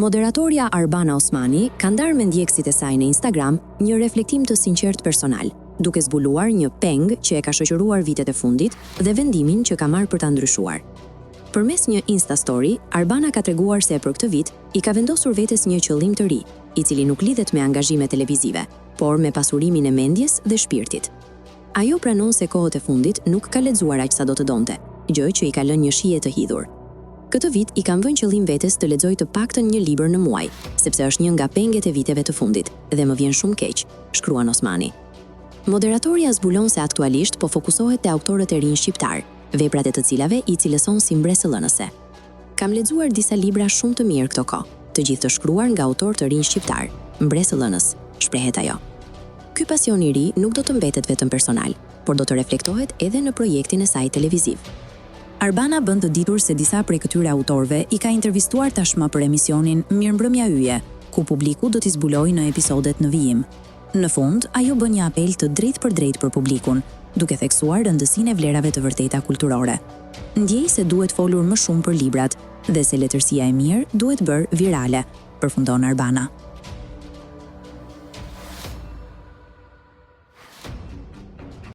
Moderatorja Arbana Osmani ka ndarë me ndjekësit e saj në Instagram një reflektim të sinqert personal, duke zbuluar një peng që e ka shoqëruar vitet e fundit dhe vendimin që ka marrë për ta ndryshuar. Përmes një Insta Story, Arbana ka treguar se për këtë vit i ka vendosur vetes një qëllim të ri, i cili nuk lidhet me angazhime televizive, por me pasurimin e mendjes dhe shpirtit. Ajo pranon se kohët e fundit nuk ka lexuar aq sa do të donte, gjë që i ka lënë një shije të hidhur. Këtë vit i kam vënë qëllim vetes të lexoj të paktën një libër në muaj, sepse është një nga penget e viteve të fundit dhe më vjen shumë keq, shkruan Osmani. Moderatorja zbulon se aktualisht po fokusohet te autorët e rinj shqiptar, veprat e të cilave i cilëson si mbresëllënëse. Kam lexuar disa libra shumë të mirë këto kohë, të gjithë të shkruar nga autorë të rinj shqiptar, mbresëllënës, shprehet ajo. Ky pasion i ri nuk do të mbetet vetëm personal, por do të reflektohet edhe në projektin e saj televiziv. Arbana bën të ditur se disa prej këtyre autorëve i ka intervistuar tashmë për emisionin Mirëmbrëmja Yje, ku publiku do t'i zbulojë në episodet në vijim. Në fund, ajo bën një apel të drejtë për publikun, duke theksuar rëndësinë e vlerave të vërteta kulturore. Ndjej se duhet folur më shumë për librat dhe se letërsia e mirë duhet bërë virale, përfundon Arbana.